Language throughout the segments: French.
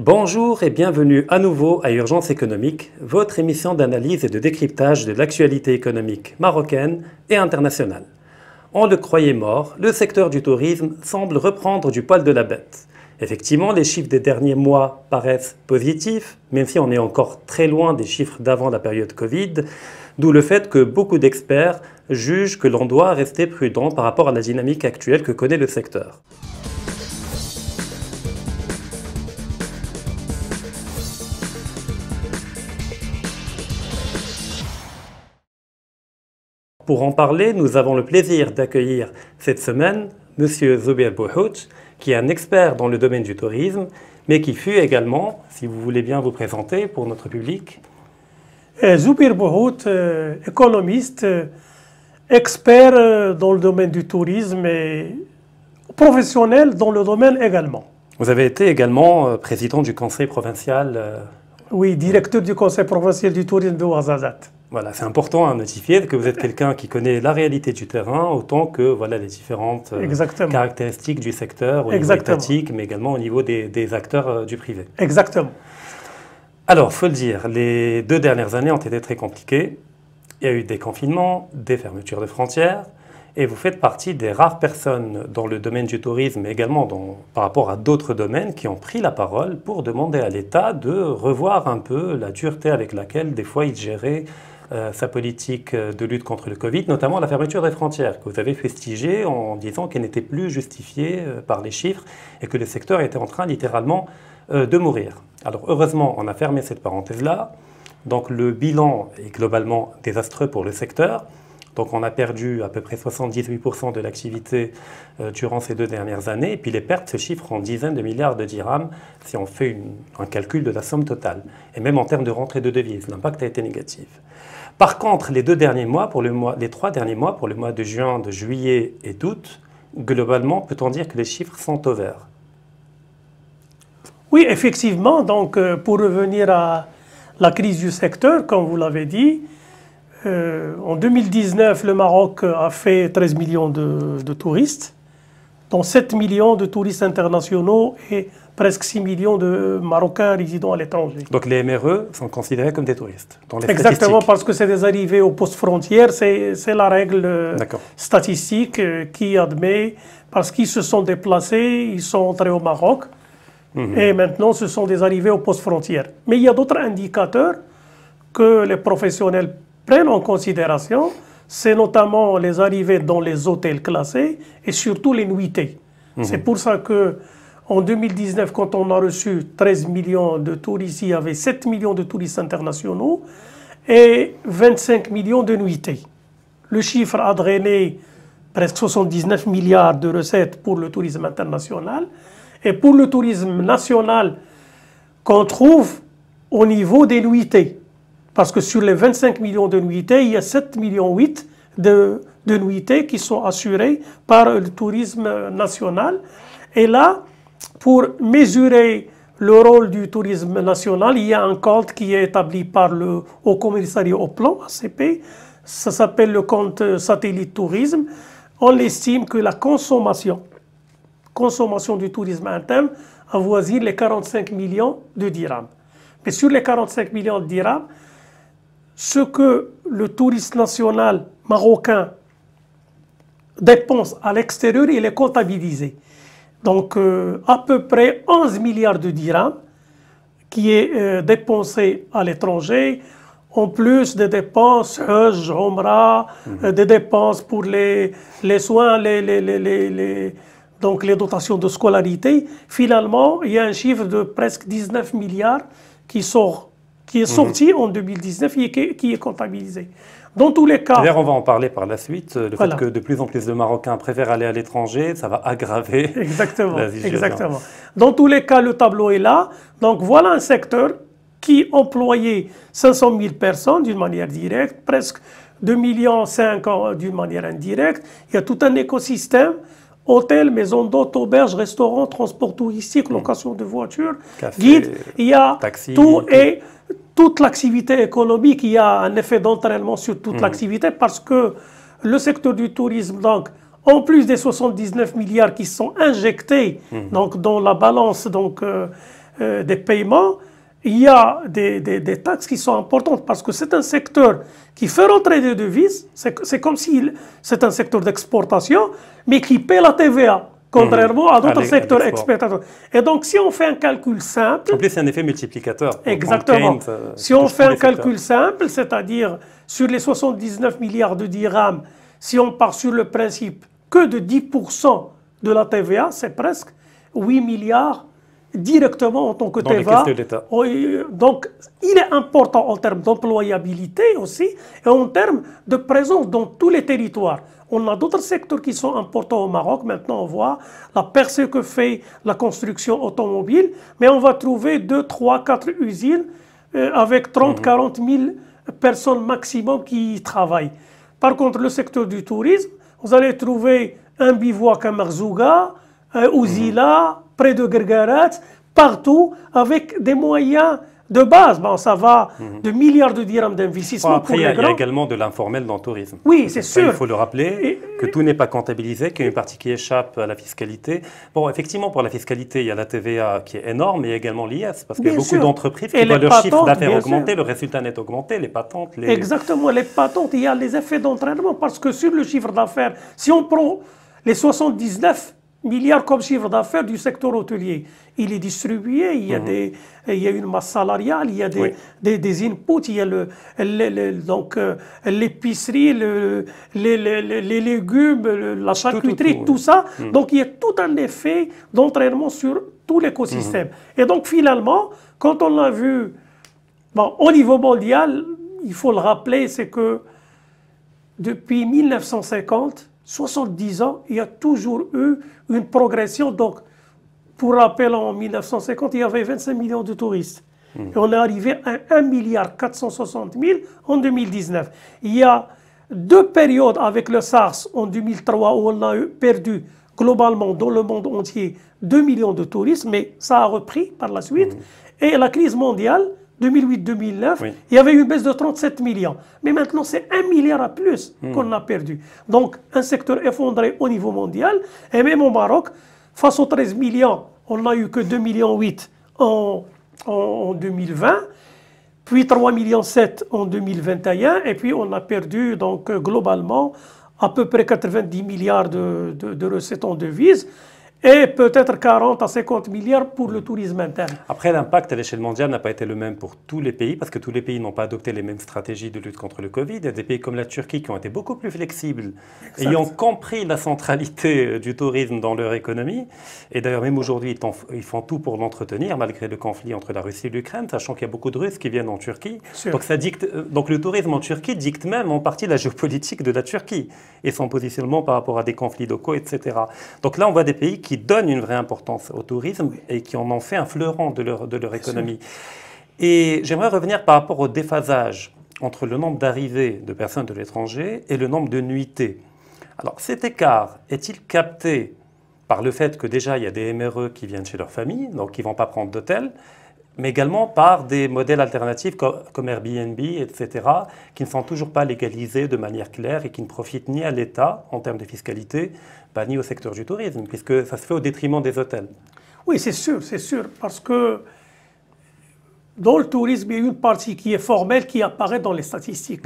Bonjour et bienvenue à nouveau à Urgence économique, votre émission d'analyse et de décryptage de l'actualité économique marocaine et internationale. On le croyait mort, le secteur du tourisme semble reprendre du poil de la bête. Effectivement, les chiffres des derniers mois paraissent positifs, même si on est encore très loin des chiffres d'avant la période Covid, d'où le fait que beaucoup d'experts jugent que l'on doit rester prudent par rapport à la dynamique actuelle que connaît le secteur. Pour en parler, nous avons le plaisir d'accueillir cette semaine M. Zoubeir Bouhout, qui est un expert dans le domaine du tourisme, mais qui fut également, si vous voulez bien vous présenter pour notre public. Zoubeir Bouhout, économiste, expert dans le domaine du tourisme et professionnel dans le domaine également. Vous avez été également président du conseil provincial. Oui, directeur du conseil provincial du tourisme de Ouarzazate. Voilà, c'est important à notifier que vous êtes quelqu'un qui connaît la réalité du terrain, autant que voilà, les différentes caractéristiques du secteur au niveau étatique, mais également au niveau des acteurs du privé. Exactement. Alors, il faut le dire, les 2 dernières années ont été très compliquées. Il y a eu des confinements, des fermetures de frontières, et vous faites partie des rares personnes dans le domaine du tourisme, mais également par rapport à d'autres domaines, qui ont pris la parole pour demander à l'État de revoir un peu la dureté avec laquelle, des fois, il gérait sa politique de lutte contre le Covid, notamment la fermeture des frontières, que vous avez fustigée en disant qu'elle n'était plus justifiée par les chiffres et que le secteur était en train littéralement de mourir. Alors heureusement, on a fermé cette parenthèse-là. Donc le bilan est globalement désastreux pour le secteur. Donc on a perdu à peu près 78% de l'activité durant ces 2 dernières années. Et puis les pertes se chiffrent en dizaines de milliards de dirhams si on fait un calcul de la somme totale. Et même en termes de rentrée de devises, l'impact a été négatif. Par contre, les 3 derniers mois, pour le mois de juin, de juillet et d'août, globalement, peut-on dire que les chiffres sont au vert? Oui, effectivement. Donc, pour revenir à la crise du secteur, comme vous l'avez dit, en 2019, le Maroc a fait 13 millions de touristes, dont 7 millions de touristes internationaux et presque 6 millions de Marocains résidant à l'étranger. Donc les MRE sont considérés comme des touristes dans les Exactement, parce que c'est des arrivées aux postes frontières, c'est la règle statistique qui admet, parce qu'ils se sont déplacés, ils sont entrés au Maroc, et maintenant ce sont des arrivées aux postes frontières. Mais il y a d'autres indicateurs que les professionnels prennent en considération, c'est notamment les arrivées dans les hôtels classés et surtout les nuitées. C'est pour ça que en 2019, quand on a reçu 13 millions de touristes, il y avait 7 millions de touristes internationaux et 25 millions de nuitées. Le chiffre a drainé presque 79 milliards de recettes pour le tourisme international. Et pour le tourisme national, qu'on trouve au niveau des nuitées. Parce que sur les 25 millions de nuitées, il y a 7,8 millions de nuitées qui sont assurées par le tourisme national. Et là, pour mesurer le rôle du tourisme national, il y a un compte qui est établi par le Haut Commissariat au Plan, ACP. Ça s'appelle le compte satellite tourisme. On estime que la consommation du tourisme interne avoisine les 45 millions de dirhams. Mais sur les 45 millions de dirhams, ce que le touriste national marocain dépense à l'extérieur, il est comptabilisé. Donc, à peu près 11 milliards de dirhams qui est dépensé à l'étranger, en plus des dépenses Hajj, Umrah, des dépenses pour les soins, donc les dotations de scolarité. Finalement, il y a un chiffre de presque 19 milliards qui est sorti en 2019 et qui est comptabilisé. Dans tous les cas... D'ailleurs, on va en parler par la suite. Le fait que de plus en plus de Marocains préfèrent aller à l'étranger, ça va aggraver la situation. Exactement. Dans tous les cas, le tableau est là. Donc voilà un secteur qui employait 500 000 personnes d'une manière directe, presque 2,5 millions d'une manière indirecte. Il y a tout un écosystème, hôtels, maisons d'hôtes, auberges, restaurants, transport touristique, location de voitures, guides. Il y a taxi, tout et toute l'activité économique. Il y a un effet d'entraînement sur toute l'activité parce que le secteur du tourisme, donc, en plus des 79 milliards qui sont injectés donc, dans la balance des paiements, il y a des taxes qui sont importantes parce que c'est un secteur qui fait rentrer des devises, c'est comme si c'est un secteur d'exportation, mais qui paie la TVA, contrairement à d'autres secteurs exportateurs. Et donc, si on fait un calcul simple... En plus, c'est un effet multiplicateur. Exactement. Si on fait un calcul simple, c'est-à-dire sur les 79 milliards de dirhams, si on part sur le principe que de 10% de la TVA, c'est presque 8 milliards directement en tant que TVA. Donc, il est important en termes d'employabilité aussi et en termes de présence dans tous les territoires. On a d'autres secteurs qui sont importants au Maroc. Maintenant, on voit la percée que fait la construction automobile, mais on va trouver 2, 3, 4 usines avec 30, 40 000 personnes maximum qui y travaillent. Par contre, le secteur du tourisme, vous allez trouver un bivouac à Marzouga, Ouzila, près de Guerguerat, partout, avec des moyens de base. Bon, ça va de milliards de dirhams d'investissement. Après, il y a également de l'informel dans le tourisme. Oui, c'est sûr. Il faut le rappeler, que tout n'est pas comptabilisé, qu'il y a une partie qui échappe à la fiscalité. Bon, effectivement, pour la fiscalité, il y a la TVA qui est énorme, mais il y a également l'IS, parce qu'il y a beaucoup d'entreprises qui voient leur chiffre d'affaires augmenter, le résultat net augmenter, les patentes... Exactement, les patentes, il y a les effets d'entraînement, parce que sur le chiffre d'affaires, si on prend les 79 milliards comme chiffre d'affaires du secteur hôtelier, il est distribué, il y a une masse salariale, il y a des inputs, il y a l'épicerie, les légumes, la charcuterie, tout ça. Donc il y a tout un effet d'entraînement sur tout l'écosystème. Et donc finalement, quand on l'a vu au niveau mondial, il faut le rappeler, c'est que depuis 1950, 70 ans, il y a toujours eu une progression. Donc, pour rappel, en 1950, il y avait 25 millions de touristes. Et on est arrivé à 1 milliard 460 000 en 2019. Il y a 2 périodes avec le SARS en 2003 où on a perdu globalement dans le monde entier 2 millions de touristes, mais ça a repris par la suite. Et la crise mondiale, 2008-2009, il y avait une baisse de 37 millions. Mais maintenant, c'est 1 milliard à plus qu'on a perdu. Donc, un secteur effondré au niveau mondial. Et même au Maroc, face aux 13 millions, on n'a eu que 2,8 millions en 2020, puis 3,7 millions en 2021, et puis on a perdu donc globalement à peu près 90 milliards de recettes en devises. Et peut-être 40 à 50 milliards pour le tourisme interne. Après, l'impact à l'échelle mondiale n'a pas été le même pour tous les pays, parce que tous les pays n'ont pas adopté les mêmes stratégies de lutte contre le Covid. Il y a des pays comme la Turquie qui ont été beaucoup plus flexibles, ayant compris la centralité du tourisme dans leur économie. Et d'ailleurs, même aujourd'hui, ils font tout pour l'entretenir, malgré le conflit entre la Russie et l'Ukraine, sachant qu'il y a beaucoup de Russes qui viennent en Turquie. Donc le tourisme en Turquie dicte même en partie la géopolitique de la Turquie et son positionnement par rapport à des conflits locaux, etc. Donc là, on voit des pays qui donnent une vraie importance au tourisme et qui en ont fait un fleuron de leur économie. Et j'aimerais revenir par rapport au déphasage entre le nombre d'arrivées de personnes de l'étranger et le nombre de nuitées. Alors cet écart est-il capté par le fait que déjà il y a des MRE qui viennent chez leur famille, donc qui ne vont pas prendre d'hôtel, mais également par des modèles alternatifs comme Airbnb, etc., qui ne sont toujours pas légalisés de manière claire et qui ne profitent ni à l'État en termes de fiscalité, ni au secteur du tourisme, puisque ça se fait au détriment des hôtels. Oui, c'est sûr, parce que dans le tourisme, il y a une partie qui est formelle, qui apparaît dans les statistiques.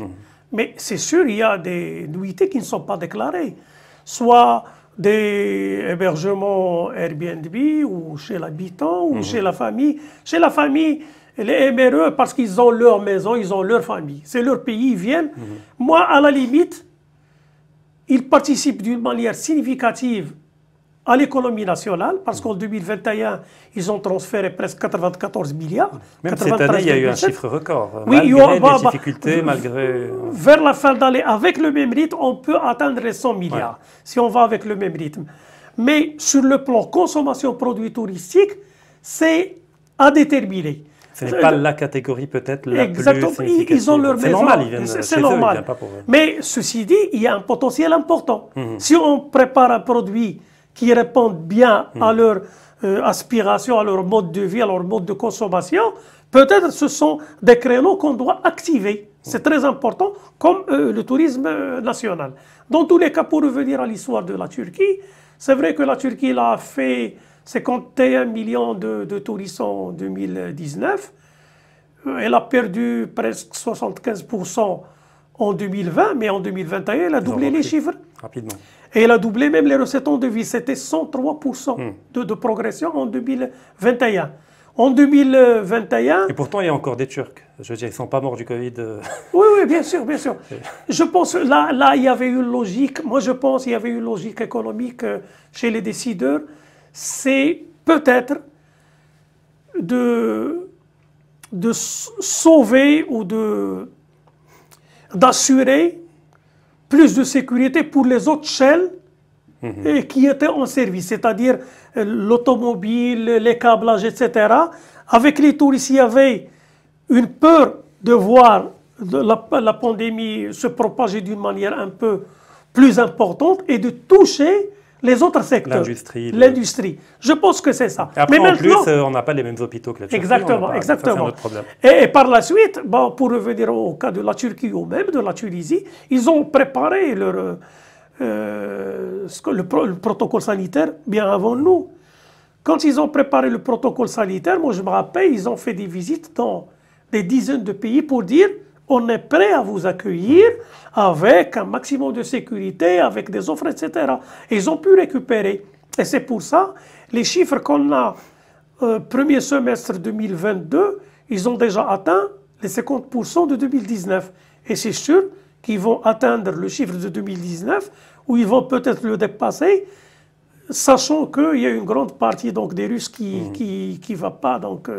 Mais c'est sûr, il y a des nuitées qui ne sont pas déclarées, soit des hébergements Airbnb ou chez l'habitant ou chez la famille. Chez la famille, les MRE, parce qu'ils ont leur maison, ils ont leur famille. C'est leur pays, ils viennent. Moi, à la limite, ils participent d'une manière significative à l'économie nationale, parce qu'en 2021, ils ont transféré presque 94 milliards. Même cette année, il y a eu un chiffre record. Oui, malgré les difficultés, malgré... Vers la fin d'année, avec le même rythme, on peut atteindre les 100 milliards, si on va avec le même rythme. Mais sur le plan consommation produits touristiques, c'est à déterminer. Ce n'est pas la catégorie peut-être la plus significative. Ils ont leur maison. C'est normal, ils viennent chez eux, ils viennent pas pour... Mais ceci dit, il y a un potentiel important. Si on prépare un produit qui répond bien à leur aspiration, à leur mode de vie, à leur mode de consommation, peut-être ce sont des créneaux qu'on doit activer. C'est très important, comme le tourisme national. Dans tous les cas, pour revenir à l'histoire de la Turquie, c'est vrai que la Turquie a fait 51 millions de touristes en 2019. Elle a perdu presque 75% en 2020, mais en 2021, elle a doublé les chiffres. Rapidement. Et elle a doublé même les recettes en devises. C'était 103% de progression en 2021. En 2021... Et pourtant, il y a encore des Turcs. Je veux dire, ils ne sont pas morts du Covid. Oui, oui, bien sûr, bien sûr. Je pense là, il y avait une logique. Moi, je pense qu'il y avait une logique économique chez les décideurs. C'est peut-être de sauver ou d'assurer plus de sécurité pour les autres chaînes qui étaient en service, c'est-à-dire l'automobile, les câblages, etc. Avec les touristes, il y avait une peur de voir la pandémie se propager d'une manière un peu plus importante et de toucher les autres secteurs. L'industrie. Je pense que c'est ça. Et après, mais maintenant, en plus, on n'a pas les mêmes hôpitaux que la Turquie. Exactement, exactement. C'est un autre problème. Et par la suite, bon, pour revenir au cas de la Turquie ou même de la Tunisie, ils ont préparé le protocole sanitaire bien avant nous. Quand ils ont préparé le protocole sanitaire, moi je me rappelle, ils ont fait des visites dans des dizaines de pays pour dire on est prêt à vous accueillir avec un maximum de sécurité, avec des offres, etc. Et ils ont pu récupérer. Et c'est pour ça, les chiffres qu'on a premier semestre 2022, ils ont déjà atteint les 50% de 2019. Et c'est sûr qu'ils vont atteindre le chiffre de 2019, ou ils vont peut-être le dépasser, sachant qu'il y a une grande partie donc, des Russes qui ne va pas donc,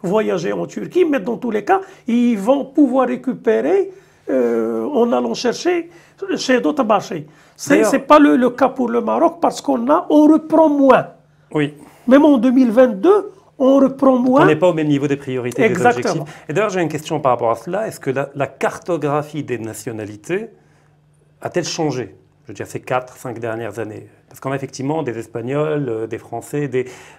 voyager en Turquie, mais dans tous les cas, ils vont pouvoir récupérer en allant chercher chez d'autres marchés. Ce n'est pas le cas pour le Maroc parce on reprend moins. Oui. Même en 2022, on reprend moins. On n'est pas au même niveau des priorités, des objectifs. Et d'ailleurs, j'ai une question par rapport à cela. Est-ce que la cartographie des nationalités a-t-elle changé, je veux dire, ces 4-5 dernières années? Parce qu'on a effectivement des Espagnols, des Français,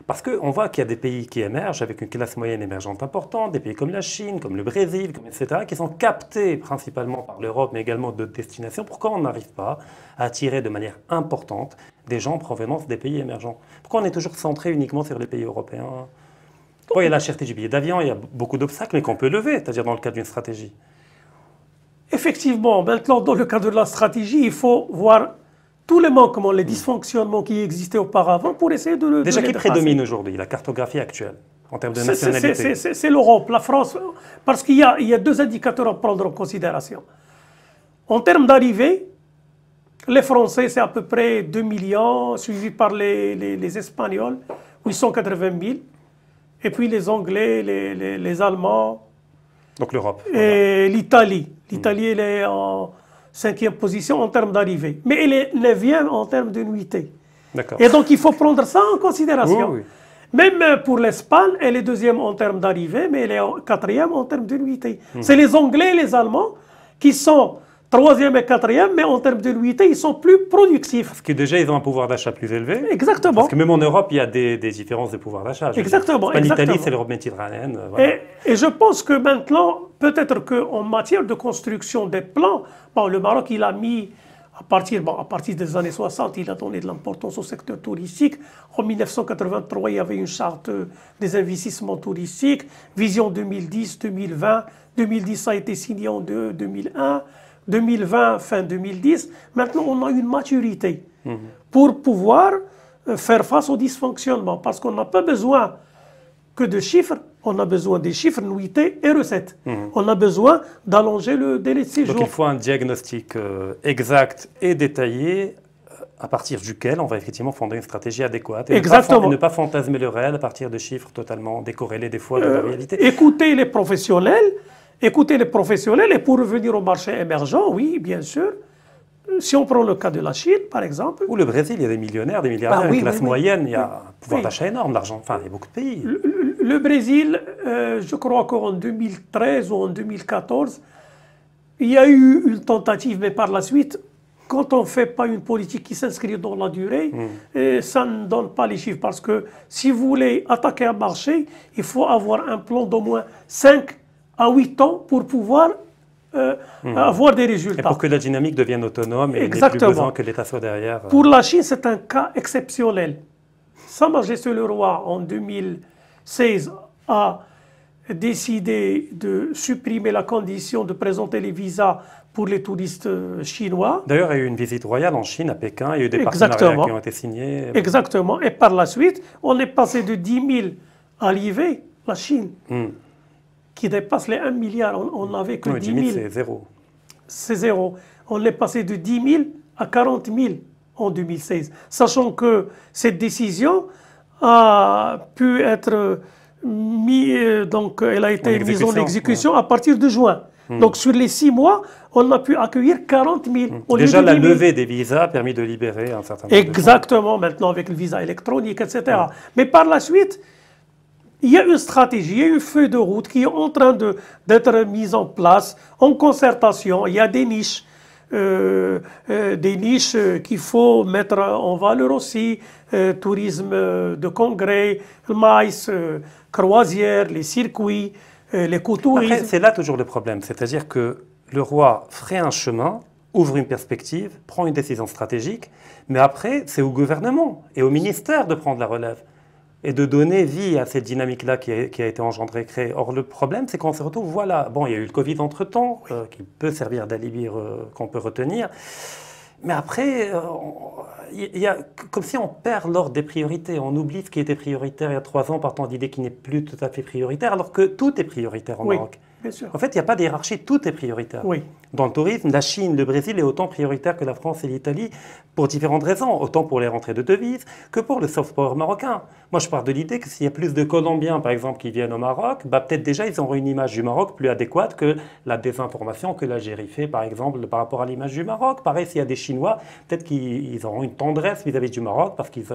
parce qu'on voit qu'il y a des pays qui émergent avec une classe moyenne émergente importante, des pays comme la Chine, comme le Brésil, etc., qui sont captés principalement par l'Europe, mais également d'autres destinations. Pourquoi on n'arrive pas à attirer de manière importante des gens en provenance des pays émergents? Pourquoi on est toujours centré uniquement sur les pays européens? Pourquoi il y a la cherté du billet d'avion, il y a beaucoup d'obstacles, mais qu'on peut lever, c'est-à-dire dans le cadre d'une stratégie? Effectivement, maintenant, dans le cadre de la stratégie, il faut voir tous les manquements, les dysfonctionnements qui existaient auparavant pour essayer de le Déjà, qui prédomine aujourd'hui, la cartographie actuelle, en termes de nationalité? C'est l'Europe, la France, parce qu'il y a deux indicateurs à prendre en considération. En termes d'arrivée, les Français, c'est à peu près 2 millions, suivis par les Espagnols, 880 000, et puis les Anglais, les Allemands. Donc l'Europe. Et l'Italie. L'Italie, elle est en 5e position en termes d'arrivée. Mais elle est 9e en termes de nuitée. Et donc, il faut prendre ça en considération. Oui, oui. Même pour l'Espagne, elle est 2e en termes d'arrivée, mais elle est 4e en termes de nuitée. C'est les Anglais et les Allemands qui sont 3e et 4e, mais en termes de nuitée, ils sont plus productifs. Parce que déjà, ils ont un pouvoir d'achat plus élevé. Exactement. Parce que même en Europe, il y a des différences de pouvoir d'achat. Exactement. L'Italie, c'est l'Europe méditerranéenne. Voilà. Et je pense que maintenant, peut-être qu'en matière de construction des plans, bon, le Maroc, il a mis, à partir des années 60, il a donné de l'importance au secteur touristique. En 1983, il y avait une charte des investissements touristiques, vision 2010-2020. 2010, ça a été signé en 2001. 2020, fin 2010, maintenant on a une maturité pour pouvoir faire face aux dysfonctionnements. Parce qu'on n'a pas besoin que de chiffres, on a besoin des chiffres, nuitées et recettes. On a besoin d'allonger le délai de séjour. Donc il faut un diagnostic exact et détaillé à partir duquel on va effectivement fonder une stratégie adéquate. Et ne pas fantasmer le réel à partir de chiffres totalement décorrélés des fois de la réalité. Écoutez les professionnels. Écoutez les professionnels, et pour revenir au marché émergent, oui, bien sûr. Si on prend le cas de la Chine, par exemple. Ou le Brésil, il y a des millionnaires, des milliardaires, une classe moyenne, il y a un pouvoir d'achat énorme d'argent. Enfin, il y a beaucoup de pays. Le Brésil, je crois qu'en 2013 ou en 2014, il y a eu une tentative, mais par la suite, quand on ne fait pas une politique qui s'inscrit dans la durée, ça ne donne pas les chiffres. Parce que si vous voulez attaquer un marché, il faut avoir un plan d'au moins 5 à 8 ans pour pouvoir avoir des résultats. Et pour que la dynamique devienne autonome et n'ait plus besoin que l'État soit derrière. Pour la Chine, c'est un cas exceptionnel. Sa Majesté le Roi, en 2016, a décidé de supprimer la condition de présenter les visas pour les touristes chinois. D'ailleurs, il y a eu une visite royale en Chine, à Pékin, il y a eu des partenariats qui ont été signés. Exactement. Et par la suite, on est passé de 10 000 arrivées, la Chine, qui dépasse les 1 milliard. On n'avait que 10 000. C'est zéro. C'est zéro. On est passé de 10 000 à 40 000 en 2016. Sachant que cette décision a pu être donc elle a été mise en exécution à partir de juin. Donc sur les 6 mois, on a pu accueillir 40 000. Déjà, la levée des visas a permis de libérer un certain nombre Exactement, maintenant avec le visa électronique, etc. Mais par la suite, il y a une stratégie, il y a une feuille de route qui est en train d'être mise en place, en concertation. Il y a des niches qu'il faut mettre en valeur aussi, tourisme de congrès, le maïs, croisière, les circuits, l'écotourisme. Après, c'est là toujours le problème, c'est-à-dire que le roi ferait un chemin, ouvre une perspective, prend une décision stratégique, mais après, c'est au gouvernement et au ministère de prendre la relève et de donner vie à cette dynamique-là qui a été engendrée, créée. Or, le problème, c'est qu'on se retrouve, voilà, bon, il y a eu le Covid entre-temps, qui peut servir d'alibi qu'on peut retenir, mais après, il y a comme si on perd l'ordre des priorités, on oublie ce qui était prioritaire il y a 3 ans, partant d'idée qui n'est plus tout à fait prioritaire, alors que tout est prioritaire au Maroc. Bien sûr. En fait, il n'y a pas de hiérarchie, tout est prioritaire. Oui. Dans le tourisme, la Chine, le Brésil est autant prioritaire que la France et l'Italie pour différentes raisons, autant pour les rentrées de devises que pour le soft power marocain. Moi, je pars de l'idée que s'il y a plus de Colombiens, par exemple, qui viennent au Maroc, bah, peut-être déjà ils auront une image du Maroc plus adéquate que la désinformation que l'Algérie fait, par exemple, par rapport à l'image du Maroc. Pareil, s'il y a des Chinois, peut-être qu'ils auront une tendresse vis-à-vis du Maroc parce qu'ils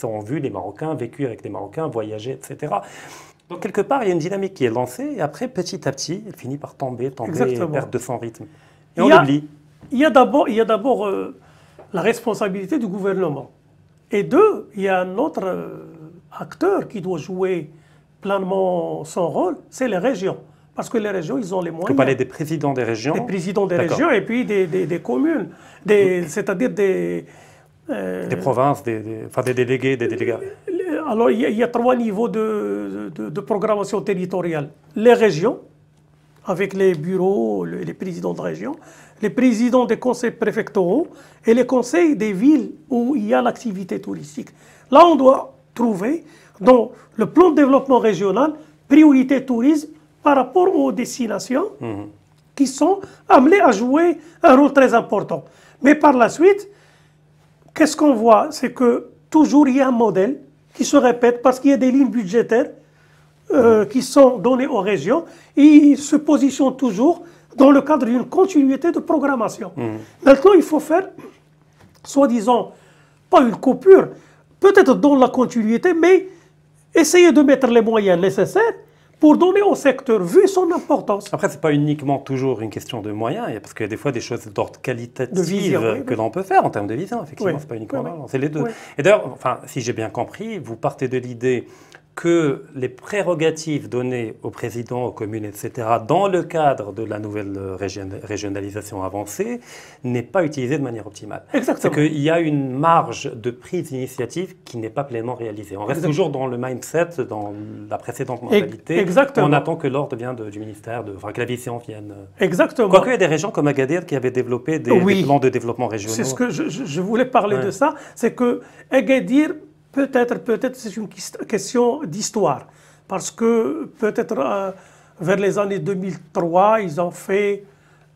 auront vu les Marocains, vécu avec les Marocains, voyagé, etc. Donc, quelque part, il y a une dynamique qui est lancée, et après, petit à petit, elle finit par tomber et perdre de son rythme. Et on l'oublie. Il y a d'abord la responsabilité du gouvernement. Et deux, il y a un autre acteur qui doit jouer pleinement son rôle, c'est les régions. Parce que les régions, ils ont les moyens. Vous parlez des présidents des régions. Des présidents des régions et puis des communes, c'est-à-dire des provinces, enfin des délégués, des délégats. Alors, il y a 3 niveaux de programmation territoriale. Les régions, avec les bureaux, les présidents de région, les présidents des conseils préfectoraux et les conseils des villes où il y a l'activité touristique. Là, on doit trouver, dans le plan de développement régional, priorité tourisme par rapport aux destinations qui sont amenées à jouer un rôle très important. Mais par la suite, qu'est-ce qu'on voit? C'est que toujours il y a un modèle qui se répète parce qu'il y a des lignes budgétaires qui sont données aux régions et ils se positionnent toujours dans le cadre d'une continuité de programmation. Maintenant, il faut faire, soi-disant, pas une coupure, peut-être dans la continuité, mais essayer de mettre les moyens nécessaires pour donner au secteur, vu son importance. Après, ce n'est pas uniquement toujours une question de moyens, parce qu'il y a des fois des choses d'ordre qualitatif que l'on peut faire en termes de vision, effectivement, ce n'est pas uniquement c'est les deux. Et d'ailleurs, enfin, si j'ai bien compris, vous partez de l'idée que les prérogatives données au président, aux communes, etc., dans le cadre de la nouvelle régionalisation avancée, n'est pas utilisée de manière optimale. Exactement. C'est qu'il y a une marge de prise d'initiative qui n'est pas pleinement réalisée. On reste toujours dans le mindset, dans la précédente mentalité. Exactement. On attend que l'ordre vienne du ministère, enfin que la vision vienne. Exactement. Quoique il y a des régions comme Agadir qui avaient développé des plans de développement régionaux. C'est ce que je voulais parler de ça, c'est que Agadir, peut-être c'est une question d'histoire, parce que peut-être vers les années 2003, ils ont fait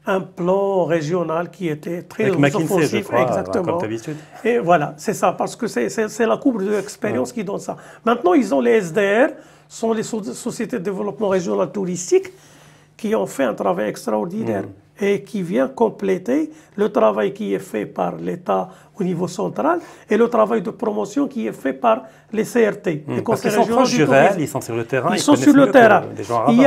un plan régional qui était très offensif. Je crois, exactement. Comme d'habitude. Et voilà, c'est ça, parce que c'est la courbe de l'expérience qui donne ça. Maintenant, ils ont les SDR, sont les sociétés de développement régional touristique, qui ont fait un travail extraordinaire et qui vient compléter le travail qui est fait par l'État au niveau central et le travail de promotion qui est fait par les CRT. Les Parce qu'ils sont proches du réel, ils sont sur le terrain. Ils sont sur le terrain. Il y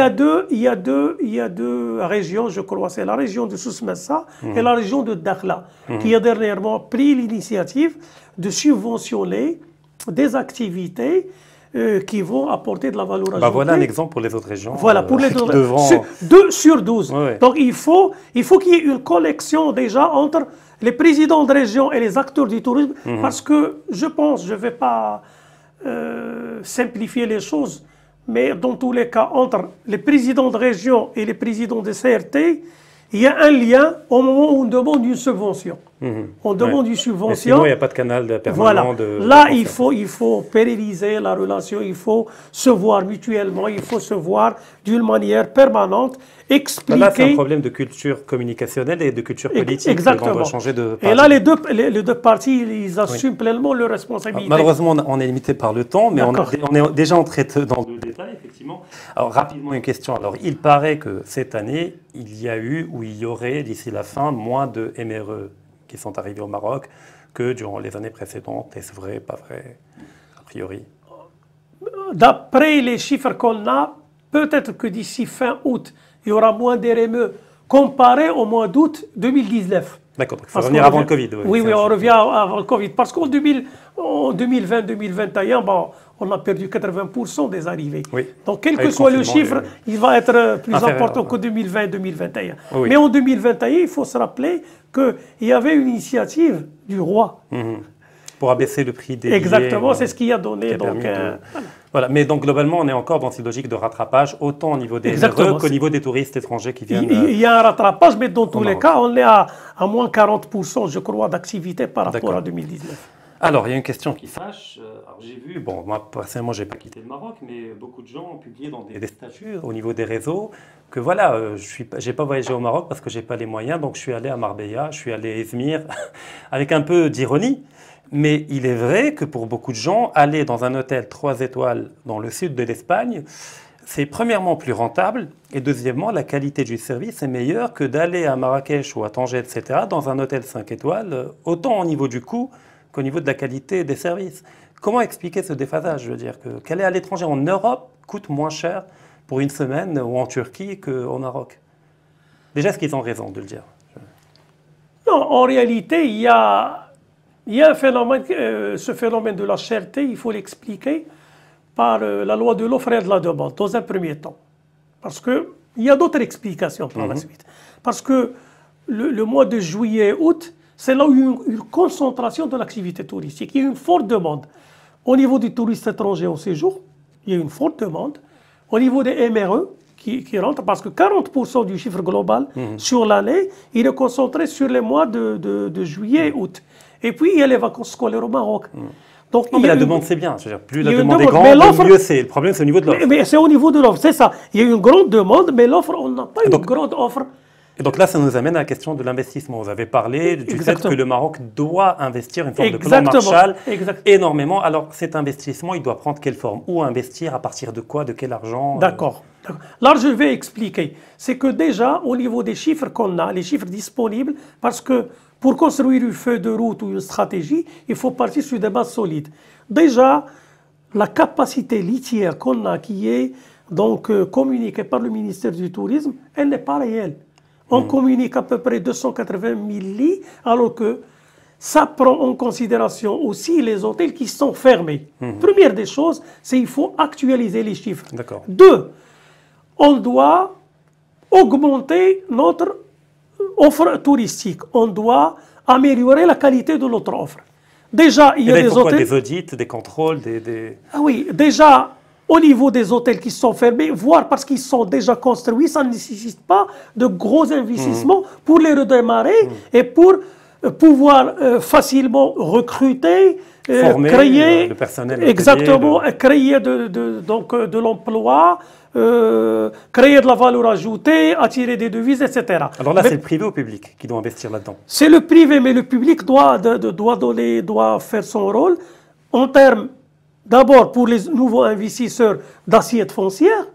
a deux régions, je crois, c'est la région de Souss-Messa et la région de Dakhla, qui a dernièrement pris l'initiative de subventionner des activités qui vont apporter de la valeur ajoutée. Voilà un exemple pour les autres régions. Voilà, pour les autres. 2 sur 12. Ouais. Donc il faut qu'il y ait une collection déjà entre les présidents de région et les acteurs du tourisme, parce que je pense, je ne vais pas simplifier les choses. Mais dans tous les cas, entre les présidents de région et les présidents de CRT, il y a un lien au moment où on demande une subvention. On demande une subvention. Mais sinon, il n'y a pas de canal permanent. Voilà. Là, il faut pérenniser la relation, il faut se voir mutuellement, il faut se voir d'une manière permanente, expliquer... Là, c'est un problème de culture communicationnelle et de culture politique. Exactement. On doit changer de parti. Et là, les deux partis, ils assument pleinement leurs responsabilités. Malheureusement, on est limité par le temps, mais on est déjà entré dans le détail, effectivement. Alors, rapidement, une question. Alors, il paraît que cette année, il y a eu, ou il y aurait, d'ici la fin, moins de MRE qui sont arrivés au Maroc que durant les années précédentes. Est-ce vrai, pas vrai, a priori? D'après les chiffres qu'on a, peut-être que d'ici fin août, il y aura moins d'RME comparé au mois d'août 2019. D'accord, donc il faut revenir avant le Covid. Oui, on revient avant le Covid. Parce qu'en 2020-2021, bon, on a perdu 80% des arrivées. Oui. Donc, quel que soit le chiffre, il va être plus important que 2020-2021. Oui. Mais en 2021, il faut se rappeler qu'il y avait une initiative du roi. Pour abaisser le prix des Exactement, billets. C'est ce qui a donné. Voilà. Mais donc, globalement, on est encore dans cette logique de rattrapage, autant au niveau des MRE qu'au niveau des touristes étrangers qui viennent. Il y a un rattrapage, mais dans tous les cas, on est à moins 40%, je crois, d'activité par rapport à 2019. Alors, il y a une question qui fâche. Alors, j'ai vu, bon, moi, personnellement, je n'ai pas quitté le Maroc, mais beaucoup de gens ont publié dans des statuts au niveau des réseaux que voilà, je n'ai pas voyagé au Maroc parce que je n'ai pas les moyens, donc je suis allé à Marbella, je suis allé à Izmir, avec un peu d'ironie. Mais il est vrai que pour beaucoup de gens, aller dans un hôtel 3 étoiles dans le sud de l'Espagne, c'est premièrement plus rentable et deuxièmement, la qualité du service est meilleure que d'aller à Marrakech ou à Tanger, etc., dans un hôtel 5 étoiles, autant au niveau du coût qu'au niveau de la qualité des services. Comment expliquer ce déphasage? Je veux dire qu'aller à l'étranger en Europe coûte moins cher pour une semaine ou en Turquie qu'au Maroc. Déjà, est-ce qu'ils ont raison de le dire? Non, en réalité, il y a un phénomène, ce phénomène de la cherté, il faut l'expliquer par la loi de l'offre et de la demande, dans un premier temps. Parce qu'il y a d'autres explications par la suite. Parce que le mois de juillet, août, c'est là où il y a une concentration de l'activité touristique. Il y a une forte demande. Au niveau des touristes étrangers au séjour, il y a une forte demande. Au niveau des MRE, qui rentrent, parce que 40% du chiffre global sur l'année, il est concentré sur les mois de juillet, août. Et puis, il y a les vacances scolaires au Maroc. Donc, non, mais la demande, c'est bien. Plus la demande est grande, mieux c'est. Le problème, c'est au niveau de l'offre. Mais c'est au niveau de l'offre, c'est ça. Il y a une grande demande, mais l'offre, on n'a pas une grande offre. Et donc là, ça nous amène à la question de l'investissement. Vous avez parlé du fait que le Maroc doit investir une forme de plan Marshall énormément. Alors, cet investissement, il doit prendre quelle forme? Où investir? À partir de quoi? De quel argent? D'accord. Là, je vais expliquer. C'est que déjà, au niveau des chiffres qu'on a, les chiffres disponibles, parce que pour construire une feuille de route ou une stratégie, il faut partir sur des bases solides. Déjà, la capacité litière qu'on a, qui est donc communiquée par le ministère du Tourisme, elle n'est pas réelle. On communique à peu près 280 000 lits, alors que ça prend en considération aussi les hôtels qui sont fermés. Première des choses, c'est qu'il faut actualiser les chiffres. Deux, on doit augmenter notre offre touristique. On doit améliorer la qualité de notre offre. Déjà, il y a des hôtels... Des audits, des contrôles, Ah oui, déjà, au niveau des hôtels qui sont fermés, voire parce qu'ils sont déjà construits, ça ne nécessite pas de gros investissements pour les redémarrer et pour pouvoir facilement recruter, former créer le personnel, exactement, créer de l'emploi, créer de la valeur ajoutée, attirer des devises, etc. Alors là, c'est le privé ou le public qui doit investir là-dedans? C'est le privé, mais le public doit faire son rôle en termes, d'abord pour les nouveaux investisseurs d'assiette foncière,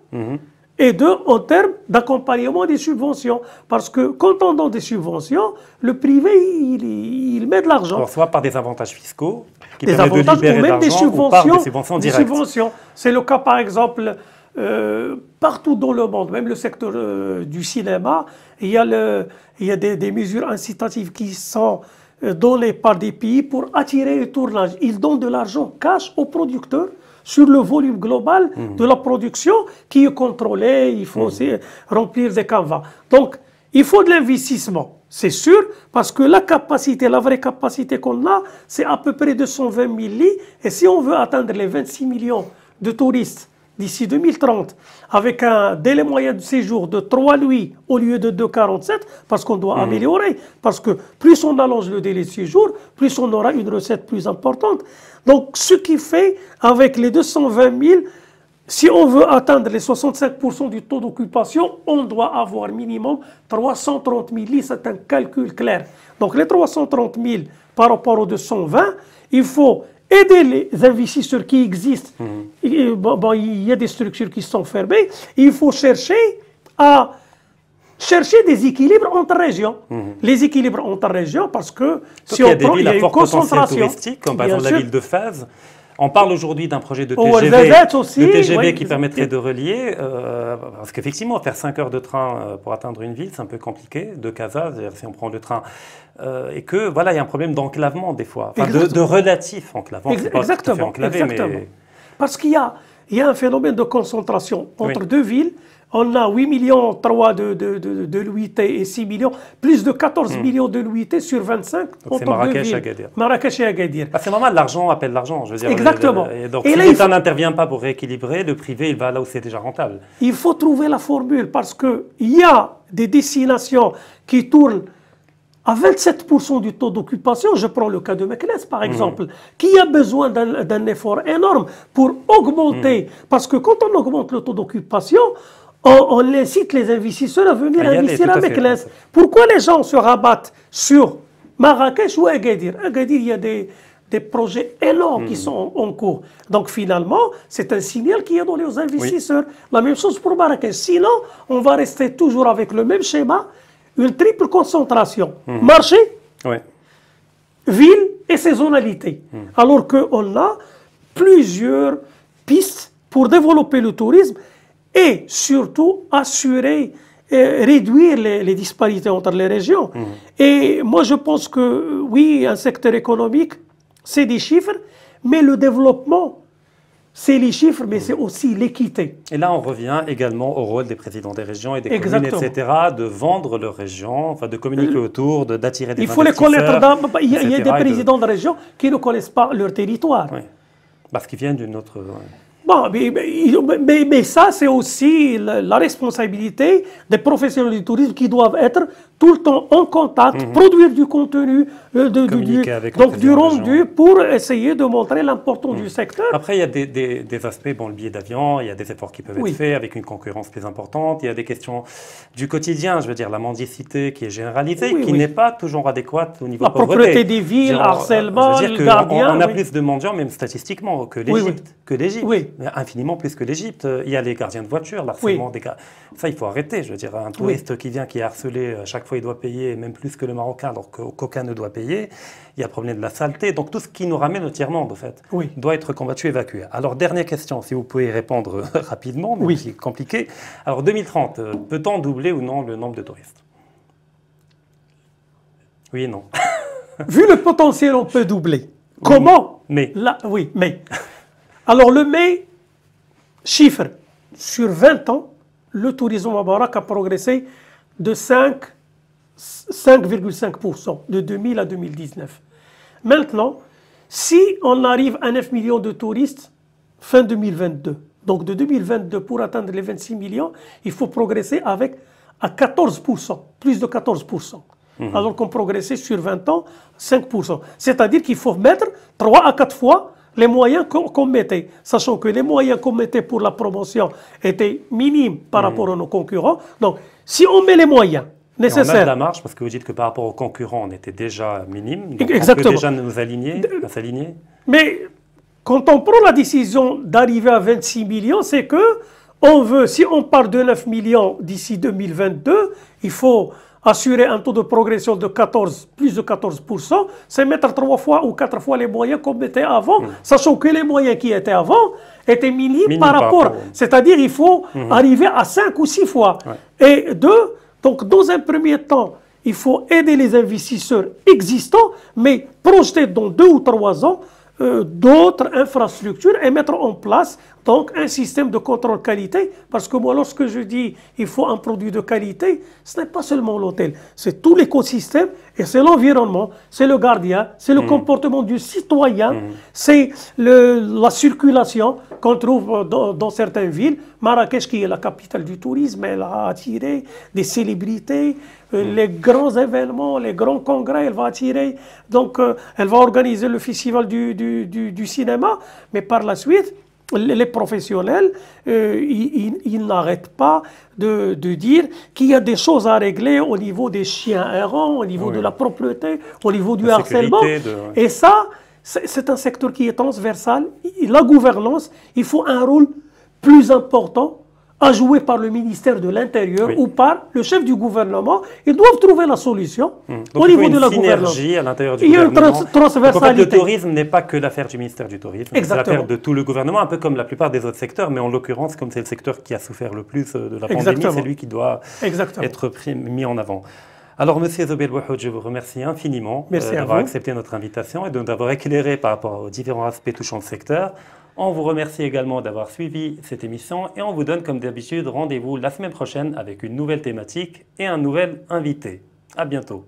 et deux, en termes d'accompagnement des subventions. Parce que quand on donne des subventions, le privé, il met de l'argent. Alors, soit par des avantages fiscaux, qui des permettent avantages, de libérer de l'argent, ou par des subventions directes. C'est le cas, par exemple, partout dans le monde, même le secteur du cinéma, il y a des mesures incitatives qui sont données par des pays pour attirer le tournage. Ils donnent de l'argent cash aux producteurs sur le volume global de la production qui est contrôlé, il faut aussi remplir des canevas. Donc, il faut de l'investissement. C'est sûr, parce que la capacité, la vraie capacité qu'on a, c'est à peu près 220 000 lits. Et si on veut atteindre les 26 millions de touristes d'ici 2030, avec un délai moyen de séjour de 3 nuits au lieu de 2,47, parce qu'on doit améliorer, parce que plus on allonge le délai de séjour, plus on aura une recette plus importante. Donc, ce qui fait, avec les 220 000, si on veut atteindre les 65% du taux d'occupation, on doit avoir minimum 330 000 lits. C'est un calcul clair. Donc les 330 000 par rapport aux 220, il faut aider les investisseurs qui existent. Il y a des structures qui sont fermées. Il faut chercher des équilibres entre régions. Les équilibres entre régions, parce que si on prend, il y a une concentration touristique, comme par exemple la ville de Fès. On parle aujourd'hui d'un projet de TGV, qui permettrait de relier, parce qu'effectivement, faire 5 heures de train pour atteindre une ville, c'est un peu compliqué, de Casa, si on prend le train, et que voilà, il y a un problème d'enclavement des fois, enfin, de relatif enclavement. Exactement. Enclavé, mais... Parce qu'il y a un phénomène de concentration entre deux villes. On a 8 millions 3 de l'UIT et 6 millions, plus de 14 millions de l'UIT sur 25. C'est Marrakech et Agadir. Marrakech et Agadir. C'est normal, l'argent appelle l'argent. Exactement. Donc si l'État n'intervient pas pour rééquilibrer, le privé, il va là où c'est déjà rentable. Il faut trouver la formule parce qu'il y a des destinations qui tournent à 27% du taux d'occupation. Je prends le cas de Meknès, par exemple, qui a besoin d'un effort énorme pour augmenter. Parce que quand on augmente le taux d'occupation, on incite les investisseurs à venir investir à Meknès. Pourquoi les gens se rabattent sur Marrakech ou Agadir? Agadir, il y a des projets énormes qui sont en cours. Donc finalement, c'est un signal qui est donné aux investisseurs. La même chose pour Marrakech. Sinon, on va rester toujours avec le même schéma, une triple concentration. Marché, ville et saisonnalité. Alors qu'on a plusieurs pistes pour développer le tourisme et surtout assurer, réduire les disparités entre les régions. Et moi, je pense que, oui, un secteur économique, c'est des chiffres, mais le développement, c'est les chiffres, mais c'est aussi l'équité. Et là, on revient également au rôle des présidents des régions et des communes, etc., de vendre leurs régions, enfin de communiquer autour, d'attirer des investisseurs. Il faut les connaître. Il y a des présidents de régions qui ne connaissent pas leur territoire. Oui. Parce qu'ils viennent d'une autre... Bon, mais ça, c'est aussi la responsabilité des professionnels du tourisme qui doivent être tout le temps en contact, produire du contenu, du rendu pour essayer de montrer l'importance du secteur. Après, il y a des aspects, bon, le billet d'avion, il y a des efforts qui peuvent être faits avec une concurrence plus importante, il y a des questions du quotidien, je veux dire la mendicité qui est généralisée, qui n'est pas toujours adéquate au niveau de pauvreté. La propreté des villes, harcèlement, le gardien. On a plus de mendiants, même statistiquement, que l'Égypte. Mais infiniment plus que l'Égypte. Il y a les gardiens de voiture, l'harcèlement des gars. Ça, il faut arrêter. Je veux dire, un touriste qui vient, qui est harcelé, chaque fois il doit payer, même plus que le Marocain, alors qu'aucun ne doit payer. Il y a le problème de la saleté. Donc tout ce qui nous ramène au tiers-monde, en fait, doit être combattu, évacué. Alors, dernière question, si vous pouvez répondre rapidement, mais c'est compliqué. Alors, 2030, peut-on doubler ou non le nombre de touristes? Oui et non. Vu le potentiel, on peut doubler. Comment? Mais. Mais. Alors, le mais, chiffre, sur 20 ans, le tourisme au Maroc a progressé de 5,5% de 2000 à 2019. Maintenant, si on arrive à 9 millions de touristes fin 2022, donc de 2022 pour atteindre les 26 millions, il faut progresser à 14%, plus de 14%. Alors qu'on progressait sur 20 ans, 5%. C'est-à-dire qu'il faut mettre 3 à 4 fois les moyens qu'on mettait, sachant que les moyens qu'on mettait pour la promotion étaient minimes par rapport à nos concurrents. Donc, si on met les moyens nécessaires... On a de la marge, parce que vous dites que par rapport aux concurrents, on était déjà minime. Donc exactement. On peut déjà nous s'aligner. Mais quand on prend la décision d'arriver à 26 millions, c'est que on veut, si on part de 9 millions d'ici 2022, il faut assurer un taux de progression de plus de 14%, c'est mettre 3 fois ou 4 fois les moyens qu'on mettait avant, sachant que les moyens qui étaient avant étaient minimes par rapport. C'est-à-dire il faut arriver à 5 ou 6 fois. Et donc dans un premier temps, il faut aider les investisseurs existants, mais projeter dans 2 ou 3 ans d'autres infrastructures et mettre en place donc un système de contrôle qualité. Parce que moi, lorsque je dis il faut un produit de qualité, ce n'est pas seulement l'hôtel, c'est tout l'écosystème et c'est l'environnement, c'est le gardien, c'est le comportement du citoyen, c'est la circulation qu'on trouve dans certaines villes. Marrakech, qui est la capitale du tourisme, elle a attiré des célébrités, les grands événements, les grands congrès, elle va attirer. Donc, elle va organiser le festival du cinéma, mais par la suite, les professionnels, ils n'arrêtent pas de dire qu'il y a des choses à régler au niveau des chiens errants, au niveau de la propreté, au niveau du harcèlement. Et ça, c'est un secteur qui est transversal. La gouvernance, il faut un rôle plus important à jouer par le ministère de l'Intérieur ou par le chef du gouvernement. Ils doivent trouver la solution au niveau de la gouvernance. Il y a une synergie à l'intérieur du gouvernement. Il y a une transversalité. Donc, en fait, le tourisme n'est pas que l'affaire du ministère du Tourisme, c'est l'affaire de tout le gouvernement, un peu comme la plupart des autres secteurs, mais en l'occurrence, comme c'est le secteur qui a souffert le plus de la pandémie, c'est lui qui doit être mis en avant. Alors, Monsieur Zobel Bouhoud, je vous remercie infiniment d'avoir accepté notre invitation et d'avoir éclairé par rapport aux différents aspects touchant le secteur. On vous remercie également d'avoir suivi cette émission et on vous donne comme d'habitude rendez-vous la semaine prochaine avec une nouvelle thématique et un nouvel invité. À bientôt.